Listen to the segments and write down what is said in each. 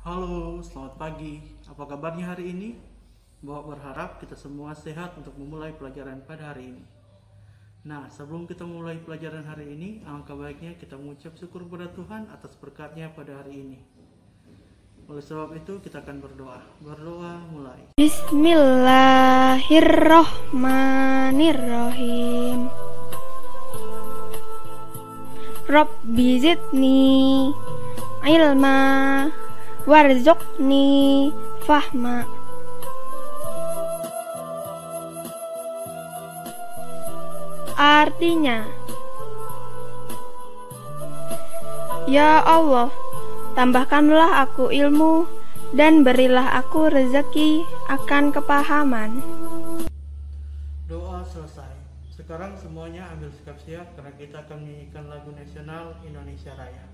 Halo, selamat pagi. Apa kabarnya hari ini? Bahwa berharap kita semua sehat untuk memulai pelajaran pada hari ini. Nah, sebelum kita mulai pelajaran hari ini, alangkah baiknya kita mengucap syukur kepada Tuhan atas berkatnya pada hari ini. Oleh sebab itu, kita akan berdoa. Berdoa mulai. Bismillahirrohmanirrohim. Rabbi zidni ilma warzuqni fahma. Artinya, ya Allah, tambahkanlah aku ilmu dan berilah aku rezeki akan kepahaman. Doa selesai. Sekarang semuanya ambil sikap siap karena kita akan menyanyikan lagu nasional Indonesia Raya.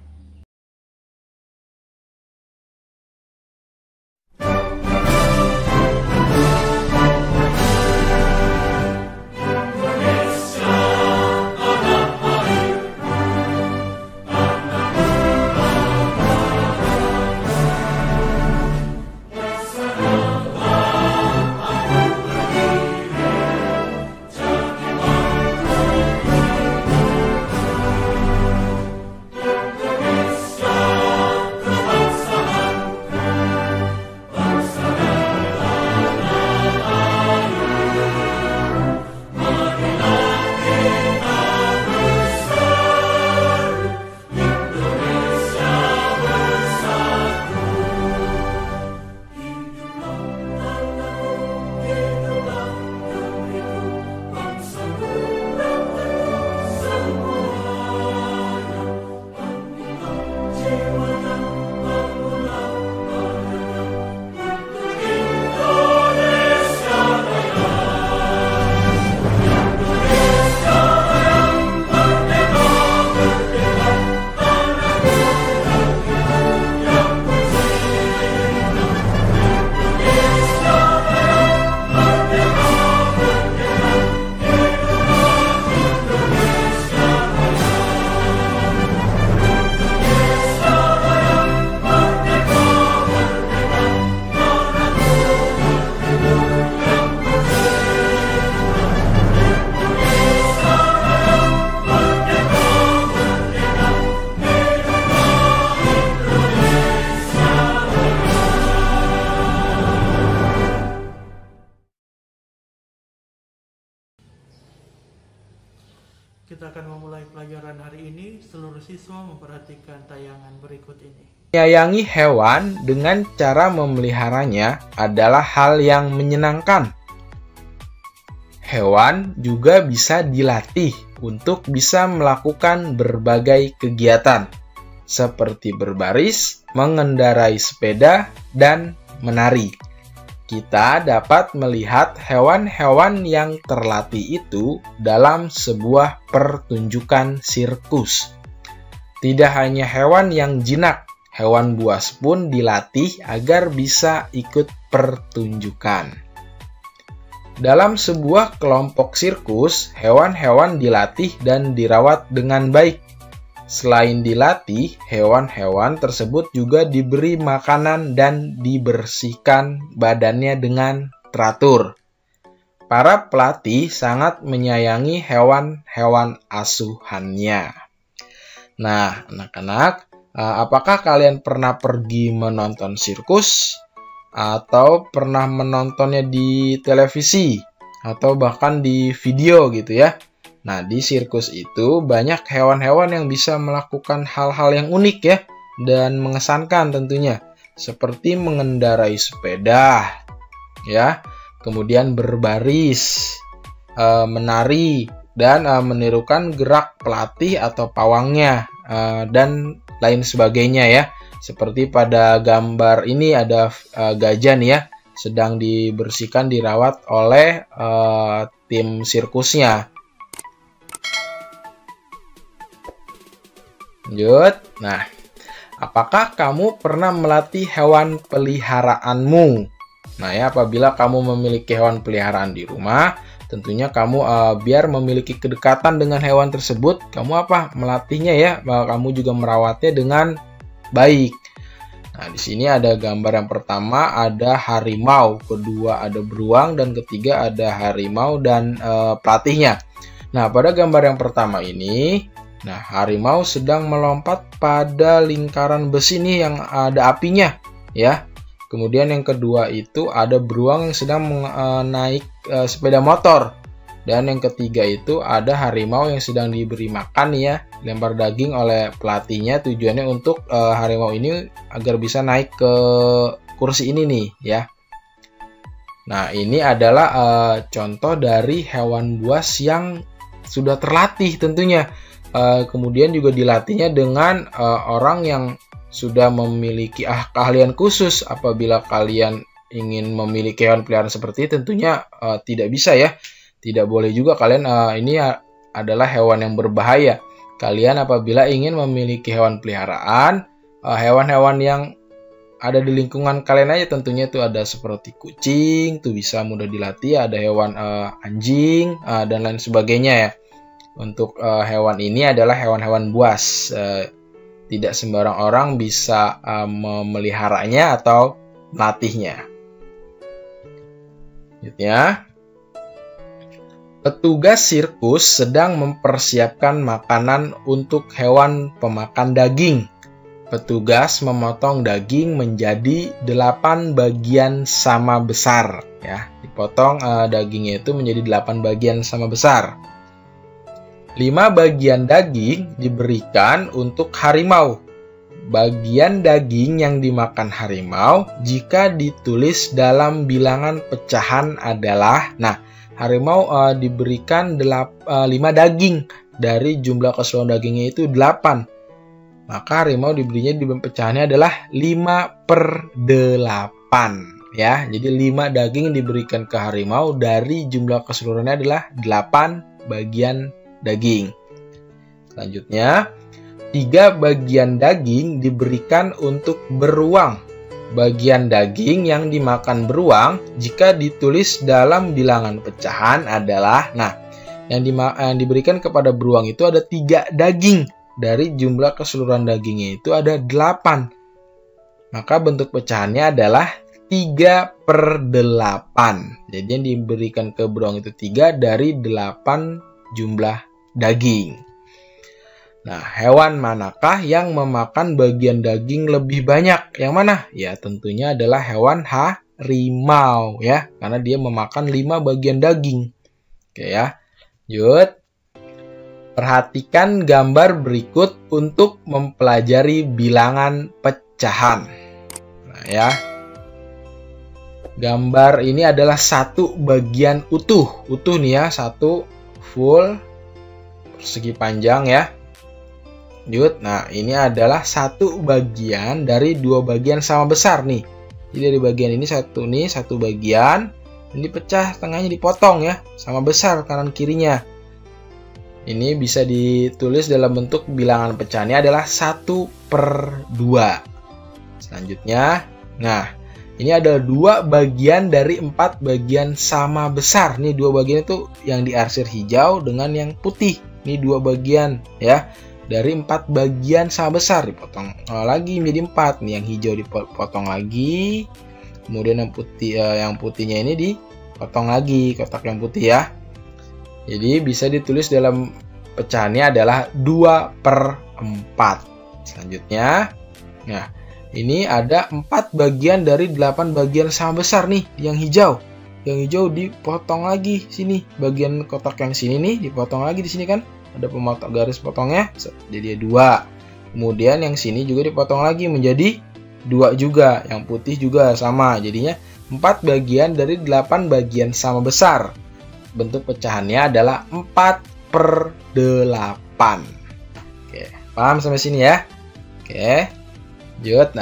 Kita akan memulai pelajaran hari ini. Seluruh siswa memperhatikan tayangan berikut ini. Menyayangi hewan dengan cara memeliharanya adalah hal yang menyenangkan. Hewan juga bisa dilatih untuk bisa melakukan berbagai kegiatan, seperti berbaris, mengendarai sepeda, dan menari. Kita dapat melihat hewan-hewan yang terlatih itu dalam sebuah pertunjukan sirkus. Tidak hanya hewan yang jinak, hewan buas pun dilatih agar bisa ikut pertunjukan. Dalam sebuah kelompok sirkus, hewan-hewan dilatih dan dirawat dengan baik. Selain dilatih, hewan-hewan tersebut juga diberi makanan dan dibersihkan badannya dengan teratur. Para pelatih sangat menyayangi hewan-hewan asuhannya. Nah, anak-anak, apakah kalian pernah pergi menonton sirkus? Atau pernah menontonnya di televisi? Atau bahkan di video gitu ya? Nah, di sirkus itu banyak hewan-hewan yang bisa melakukan hal-hal yang unik ya, dan mengesankan tentunya, seperti mengendarai sepeda, ya, kemudian berbaris, menari, dan menirukan gerak pelatih atau pawangnya, dan lain sebagainya ya. Seperti pada gambar ini ada gajah nih ya, sedang dibersihkan, dirawat oleh tim sirkusnya. Lanjut. Nah, apakah kamu pernah melatih hewan peliharaanmu? Nah ya, apabila kamu memiliki hewan peliharaan di rumah, tentunya kamu biar memiliki kedekatan dengan hewan tersebut, kamu melatihnya ya, kamu juga merawatnya dengan baik. Nah, di sini ada gambar yang pertama ada harimau, kedua ada beruang, dan ketiga ada harimau dan pelatihnya. Nah, pada gambar yang pertama ini, nah harimau sedang melompat pada lingkaran besi nih yang ada apinya, ya. Kemudian yang kedua itu ada beruang yang sedang naik sepeda motor. Dan yang ketiga itu ada harimau yang sedang diberi makan ya, lempar daging oleh pelatihnya, tujuannya untuk harimau ini agar bisa naik ke kursi ini nih ya. Nah, ini adalah contoh dari hewan buas yang sudah terlatih tentunya. Kemudian juga dilatihnya dengan orang yang sudah memiliki keahlian khusus. Apabila kalian ingin memiliki hewan peliharaan seperti ini, tentunya tidak bisa ya. Tidak boleh juga kalian, ini adalah hewan yang berbahaya. Kalian apabila ingin memiliki hewan peliharaan, hewan-hewan yang ada di lingkungan kalian aja tentunya itu ada seperti kucing, itu bisa mudah dilatih, ada hewan anjing, dan lain sebagainya ya. Untuk hewan ini adalah hewan-hewan buas. Tidak sembarang orang bisa memeliharanya atau melatihnya. Ya. Petugas sirkus sedang mempersiapkan makanan untuk hewan pemakan daging. Petugas memotong daging menjadi 8 bagian sama besar. Ya, dipotong dagingnya itu menjadi 8 bagian sama besar. 5 bagian daging diberikan untuk harimau. Bagian daging yang dimakan harimau jika ditulis dalam bilangan pecahan adalah, harimau diberikan 5 daging dari jumlah keseluruhan dagingnya itu 8. Maka harimau diberinya di pecahannya adalah 5/8 ya. Jadi 5 daging diberikan ke harimau dari jumlah keseluruhannya adalah 8 bagian daging. Selanjutnya, 3 bagian daging diberikan untuk beruang. Bagian daging yang dimakan beruang jika ditulis dalam bilangan pecahan adalah, yang diberikan kepada beruang itu ada 3 daging dari jumlah keseluruhan dagingnya itu ada 8. Maka bentuk pecahannya adalah 3/8. Jadi yang diberikan ke beruang itu 3 dari 8 jumlah daging. Nah, hewan manakah yang memakan bagian daging lebih banyak? Yang mana? Ya, tentunya adalah hewan harimau ya, karena dia memakan 5 bagian daging. Oke ya. Lanjut. Perhatikan gambar berikut untuk mempelajari bilangan pecahan. Nah, ya. Gambar ini adalah 1 bagian utuh. Utuh nih ya, 1 full persegi panjang ya. Lanjut, ini adalah 1 bagian dari 2 bagian sama besar nih. Jadi dari bagian ini 1 bagian, ini dipecah, tengahnya dipotong ya, sama besar kanan kirinya. Ini bisa ditulis dalam bentuk bilangan pecahannya adalah 1/2. Selanjutnya, ini ada 2 bagian dari 4 bagian sama besar. Nih 2 bagian itu yang diarsir hijau dengan yang putih. Ini 2 bagian ya. Dari 4 bagian sama besar dipotong lagi menjadi 4. Nih yang hijau dipotong lagi. Kemudian yang putih, yang putihnya ini dipotong lagi, kotak yang putih ya. Jadi bisa ditulis dalam pecahannya adalah 2/4. Selanjutnya, ini ada 4 bagian dari 8 bagian sama besar nih yang hijau. Yang hijau dipotong lagi sini. Bagian kotak yang sini nih dipotong lagi di sini kan. Ada pemotong garis potongnya, jadi 2. Kemudian yang sini juga dipotong lagi menjadi 2 juga. Yang putih juga sama. Jadinya 4 bagian dari 8 bagian sama besar. Bentuk pecahannya adalah 4/8. Oke, paham sampai sini ya? Oke, lanjut.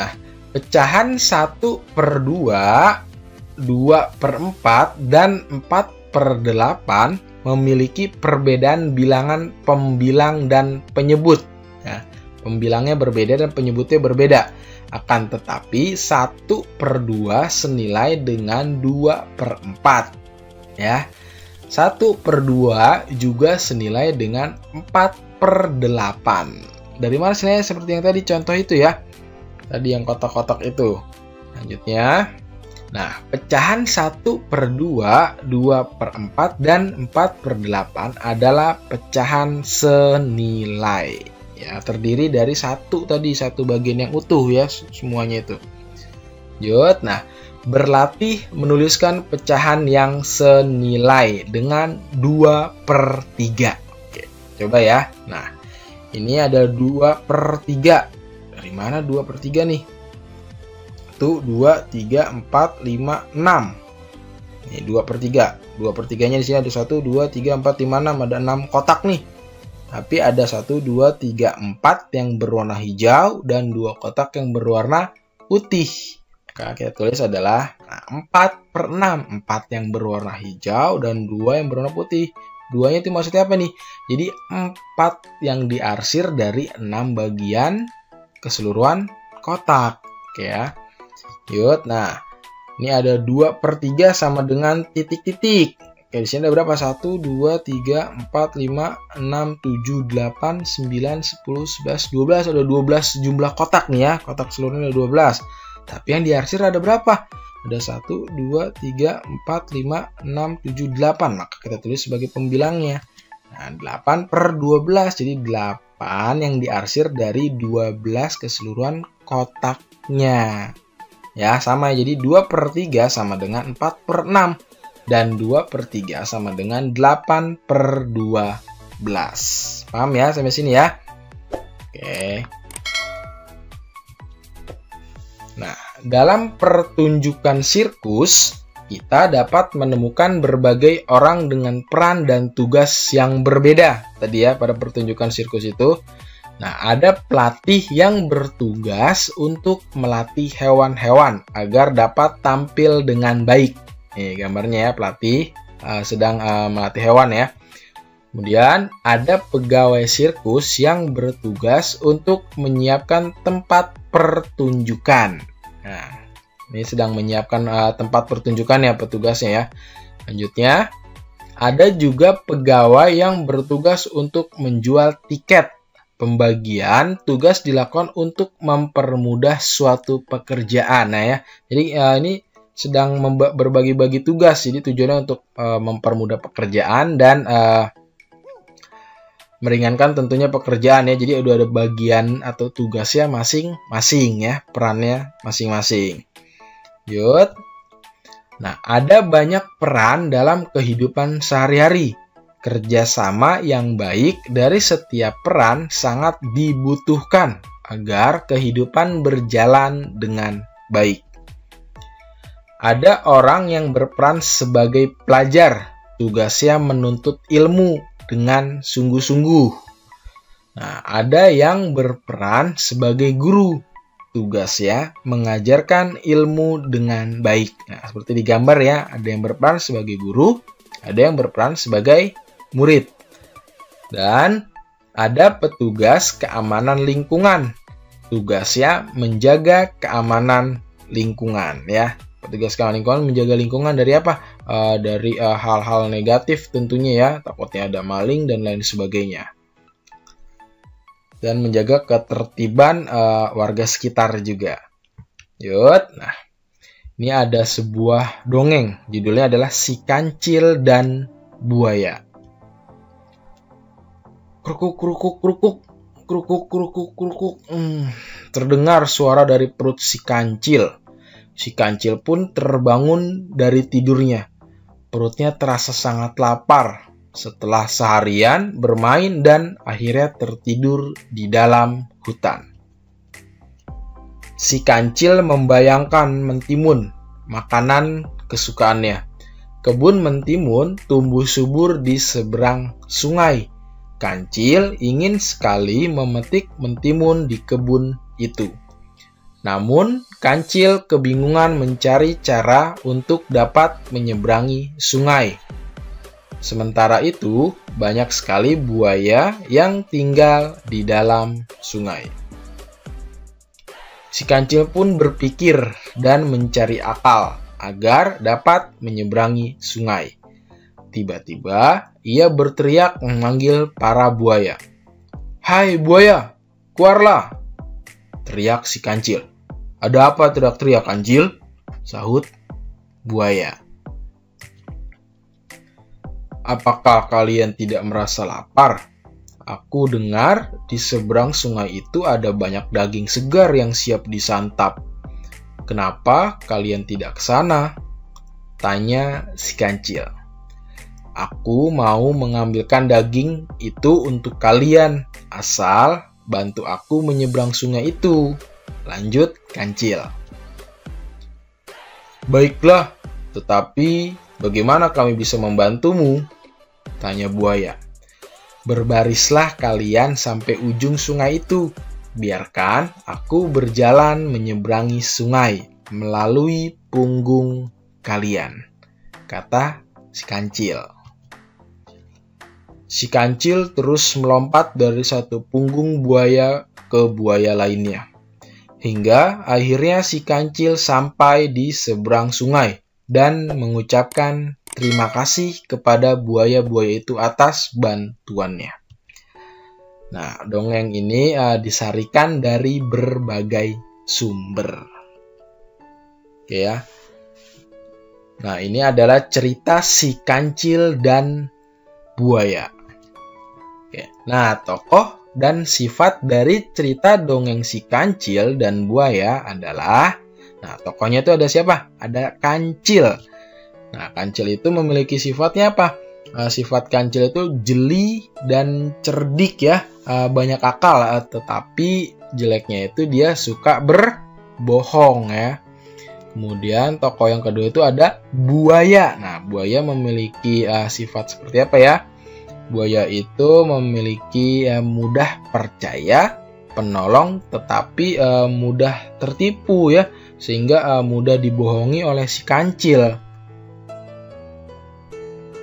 Pecahan 1/2, 2/4, dan 4/8 memiliki perbedaan bilangan pembilang dan penyebut. Ya, pembilangnya berbeda dan penyebutnya berbeda. Akan tetapi 1/2 senilai dengan 2/4. Ya, 1/2 juga senilai dengan 4/8. Dari mana senilainya? Seperti yang tadi contoh itu ya. Tadi yang kotak-kotak itu. Selanjutnya, nah, pecahan 1/2, 2/4, dan 4/8 adalah pecahan senilai. Ya, terdiri dari satu bagian yang utuh ya, semuanya itu. Lanjut, nah, berlatih menuliskan pecahan yang senilai dengan 2/3. Oke, coba ya. Nah, ini ada 2/3. Dari mana 2/3 nih? Itu 2, 3, 4, 5, 6. Ini 2/3. 2/3-nya di sini ada 1, 2, 3, 4, 5, 6. Ada 6 kotak nih. Tapi ada 1, 2, 3, 4 yang berwarna hijau dan 2 kotak yang berwarna putih. Maka kita tulis adalah 4/6. 4 yang berwarna hijau dan 2 yang berwarna putih. 2-nya itu maksudnya apa nih? Jadi 4 yang diarsir dari 6 bagian keseluruhan kotak. Oke ya. Yuk, nah, ini ada 2/3 sama dengan titik-titik. Oke, di sini ada berapa? 1, 2, 3, 4, 5, 6, 7, 8, 9, 10, 11, 12. Ada 12 jumlah kotak nih ya. Kotak seluruhnya ada 12. Tapi yang diarsir ada berapa? Ada 1, 2, 3, 4, 5, 6, 7, 8. Maka kita tulis sebagai pembilangnya. Nah, 8/12. Jadi 8 yang diarsir dari 12 keseluruhan kotaknya. Ya, sama. Jadi 2/3 sama dengan 4/6. Dan 2/3 sama dengan 8/12. Paham ya sampai sini ya? Oke. Nah, dalam pertunjukan sirkus, kita dapat menemukan berbagai orang dengan peran dan tugas yang berbeda. Tadi ya, pada pertunjukan sirkus itu. Nah, ada pelatih yang bertugas untuk melatih hewan-hewan agar dapat tampil dengan baik. Nih gambarnya ya, pelatih sedang melatih hewan ya. Kemudian ada pegawai sirkus yang bertugas untuk menyiapkan tempat pertunjukan. Nah, ini sedang menyiapkan tempat pertunjukan ya petugasnya ya. Selanjutnya, ada juga pegawai yang bertugas untuk menjual tiket. Pembagian tugas dilakukan untuk mempermudah suatu pekerjaan. Nah ya, jadi ini sedang berbagi-bagi tugas. Jadi tujuannya untuk mempermudah pekerjaan dan meringankan tentunya pekerjaan ya. Jadi udah ada bagian atau tugasnya masing-masing ya, perannya masing-masing. Yud. Nah, ada banyak peran dalam kehidupan sehari-hari. Kerjasama yang baik dari setiap peran sangat dibutuhkan agar kehidupan berjalan dengan baik. Ada orang yang berperan sebagai pelajar, tugasnya menuntut ilmu dengan sungguh-sungguh. Nah, ada yang berperan sebagai guru, tugasnya mengajarkan ilmu dengan baik. Nah, seperti di gambar ya, ada yang berperan sebagai guru, ada yang berperan sebagai murid. Dan ada petugas keamanan lingkungan. Tugasnya menjaga keamanan lingkungan ya. Petugas keamanan lingkungan menjaga lingkungan dari apa? Dari hal-hal negatif tentunya ya. Takutnya ada maling dan lain sebagainya. Dan menjaga ketertiban warga sekitar juga. Yud, nah. Ini ada sebuah dongeng. Judulnya adalah Si Kancil dan Buaya. Krukuk, krukuk, krukuk, krukuk, krukuk, krukuk. Terdengar suara dari perut si kancil. Si kancil pun terbangun dari tidurnya. Perutnya terasa sangat lapar setelah seharian bermain dan akhirnya tertidur di dalam hutan. Si kancil membayangkan mentimun, makanan kesukaannya. Kebun mentimun tumbuh subur di seberang sungai. Kancil ingin sekali memetik mentimun di kebun itu. Namun, kancil kebingungan mencari cara untuk dapat menyeberangi sungai. Sementara itu, banyak sekali buaya yang tinggal di dalam sungai. Si kancil pun berpikir dan mencari akal agar dapat menyeberangi sungai. Tiba-tiba, ia berteriak memanggil para buaya. "Hai buaya, keluarlah!" teriak si kancil. "Ada apa teriak-teriak, Kancil?" sahut buaya. "Apakah kalian tidak merasa lapar? Aku dengar di seberang sungai itu ada banyak daging segar yang siap disantap. Kenapa kalian tidak ke sana?" tanya si Kancil. "Aku mau mengambilkan daging itu untuk kalian, asal bantu aku menyeberang sungai itu," lanjut Kancil. "Baiklah, tetapi bagaimana kami bisa membantumu?" tanya buaya. "Berbarislah kalian sampai ujung sungai itu. Biarkan aku berjalan menyeberangi sungai melalui punggung kalian," kata si Kancil. Si Kancil terus melompat dari satu punggung buaya ke buaya lainnya, hingga akhirnya si Kancil sampai di seberang sungai dan mengucapkan terima kasih kepada buaya-buaya itu atas bantuannya. Nah, dongeng ini disarikan dari berbagai sumber. Oke ya. Nah, ini adalah cerita si Kancil dan buaya. Oke. Nah, tokoh dan sifat dari cerita dongeng si Kancil dan buaya adalah, nah, tokohnya itu ada siapa? Ada Kancil. Nah, Kancil itu memiliki sifatnya apa? Sifat Kancil itu jeli dan cerdik ya, banyak akal, tetapi jeleknya itu dia suka berbohong ya. Kemudian tokoh yang kedua itu ada buaya. Nah, buaya memiliki sifat seperti apa ya? Buaya itu memiliki mudah percaya, penolong, tetapi mudah tertipu ya, sehingga mudah dibohongi oleh si Kancil.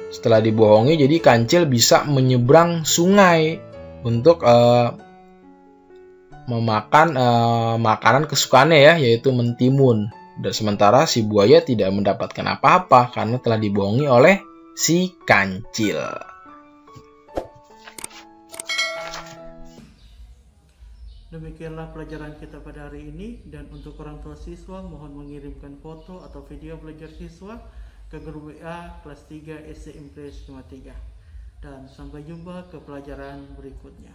Setelah dibohongi, jadi Kancil bisa menyeberang sungai untuk memakan makanan kesukaannya ya, yaitu mentimun. Dan sementara si buaya tidak mendapatkan apa-apa karena telah dibohongi oleh si Kancil. Demikianlah pelajaran kita pada hari ini, dan untuk orang tua siswa mohon mengirimkan foto atau video belajar siswa ke grup WA kelas 3 SMP 53. Dan sampai jumpa ke pelajaran berikutnya.